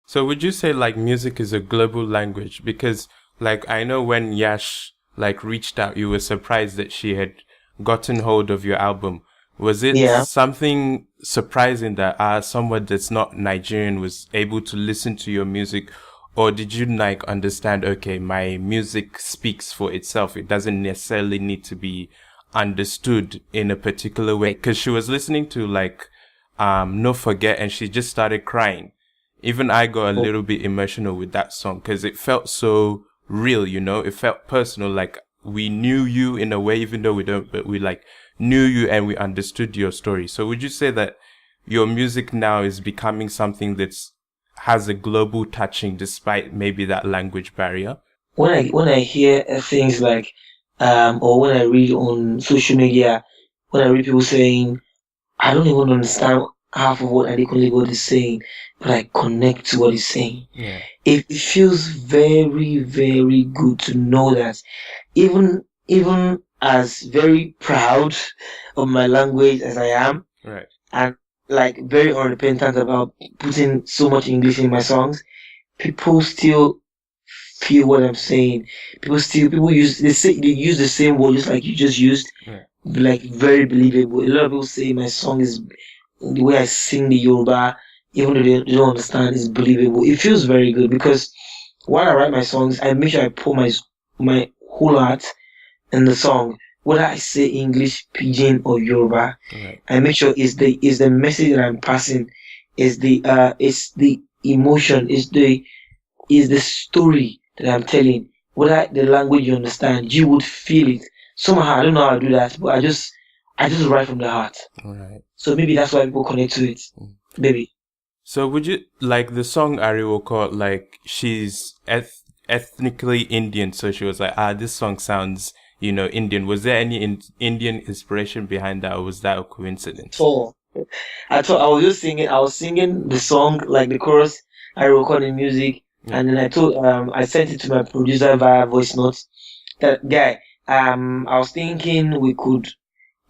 So would you say like music is a global language? Because like I know when Yash like reached out, you were surprised that she had gotten hold of your album. Was it Yeah. something surprising that someone that's not Nigerian was able to listen to your music? Or did you like understand, okay, my music speaks for itself. It doesn't necessarily need to be understood in a particular way. Cause she was listening to like, No Forget and she just started crying. Even I got a Oh, little bit emotional with that song because it felt so real, you know, it felt personal. Like we knew you in a way, even though we don't, but we like knew you and we understood your story. So would you say that your music now is becoming something that's has a global touching despite maybe that language barrier? when I hear things like or when I read on social media, when I read people saying I don't even understand half of what Adekunle Gold is saying, but I connect to what he's saying. Yeah. It feels very, very good to know that even as very proud of my language as I am, Right. and like very unrepentant about putting so much English in my songs, people still feel what I'm saying. People they use the same word just like you just used, Right. like very believable. A lot of people say my song is the way I sing the Yoruba, even though they don't understand, is believable. It feels very good because while I write my songs, I make sure I pour my whole heart in the song, whether I say English, Pidgin, or Yoruba. Right. I make sure is the message that I'm passing, is the emotion, is the story that I'm telling. Whether the language you understand, you would feel it. Somehow I don't know how to do that, but I just write from the heart. Right. So maybe that's why people connect to it. Maybe. So would you like the song Ariwoko, like she's ethnically Indian, so she was like, this song sounds, Indian. Was there any Indian inspiration behind that, or was that a coincidence? So I thought I was just singing. I was singing the song like the chorus. I recorded music, Yeah. and then I sent it to my producer via voice notes. That guy. I was thinking we could.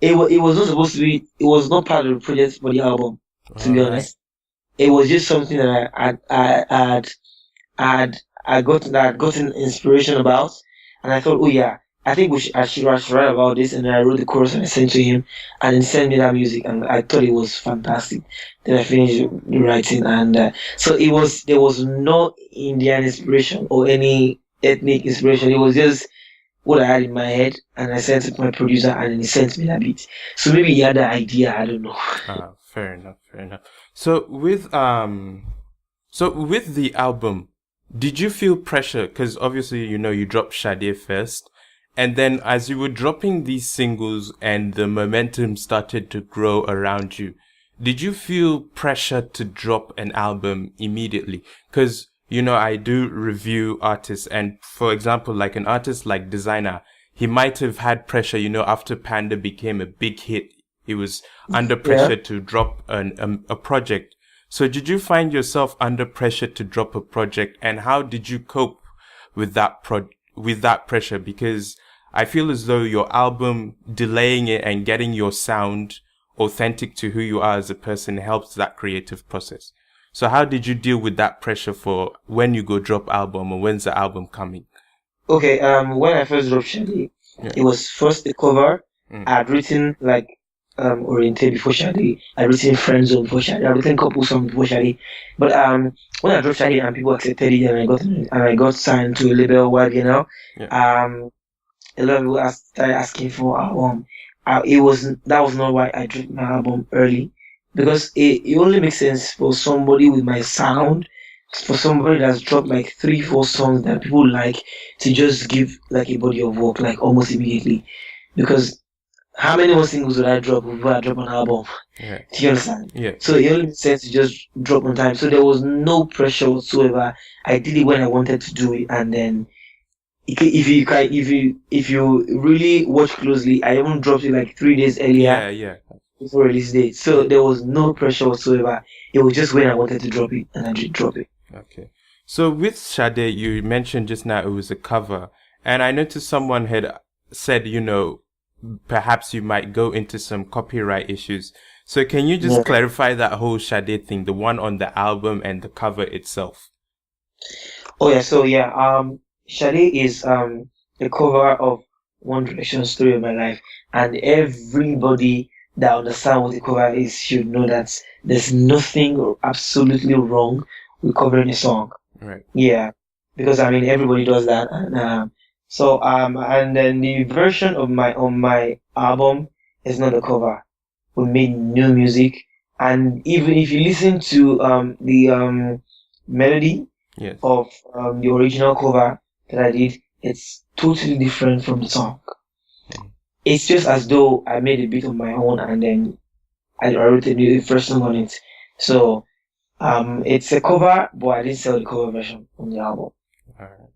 It was not supposed to be. It was not part of the project for the album. To All be right. honest, it was just something that I had gotten inspiration about, and I thought, oh yeah, I think I should write about this, and then I wrote the chorus and I sent to him, and he sent me that music, and I thought it was fantastic. Then I finished the writing, and so there was no Indian inspiration or any ethnic inspiration. It was just what I had in my head, and I sent it to my producer, and then he sent me that beat. So maybe he had the idea. I don't know. Fair enough. Fair enough. So with the album, did you feel pressure? Because obviously, you dropped Sade first. And then as you were dropping these singles and the momentum started to grow around you, did you feel pressure to drop an album immediately? Because, I do review artists. And for example, like an artist like Designer, he might have had pressure, after Panda became a big hit. He was under Yeah. pressure to drop a project. So did you find yourself under pressure to drop a project, and how did you cope with with that pressure? Because I feel as though your album, delaying it and getting your sound authentic to who you are as a person helps that creative process. So how did you deal with that pressure for when you go drop album or when's the album coming? Okay. When I first dropped Shadi, Yeah. it was first a cover. Mm. I had written like Oriented before Shadi. I had written Friend Zone before Shadi. I had written couple songs before Shadi. But when I dropped Shadi and people accepted it and I got signed to a label YBNL, Yeah. a lot of people started asking for album. That was not why I dropped my album early, because it only makes sense for somebody with my sound, for somebody that's dropped like 3 4 songs that people like, to just give like a body of work like almost immediately. Because how many more singles would I drop before I drop an album? Yeah. Do you understand? Yeah. So it only makes sense to just drop on time. So there was no pressure whatsoever. I did it when I wanted to do it, and then if you really watch closely, I even dropped it like 3 days earlier Yeah. Yeah. before release date. So there was no pressure whatsoever. It was just when I wanted to drop it, and I did drop it. Okay. So with Sade, you mentioned just now it was a cover. And I noticed someone had said, perhaps you might go into some copyright issues. So can you Yeah. just clarify that whole Sade thing, the one on the album and the cover itself? Oh yeah, so yeah, Sade is the cover of One Direction Story of My Life, and everybody that understands what the cover is should know that there's nothing absolutely wrong with covering a song. Right. Yeah, because I mean everybody does that, and and then the version of my on my album is not the cover. We made new music, and even if you listen to the melody Yes. of the original cover that I did, it's totally different from the song. Mm. It's just as though I made a bit of my own and then I wrote a new first song on it. So it's a cover, but I didn't sell the cover version on the album. All right.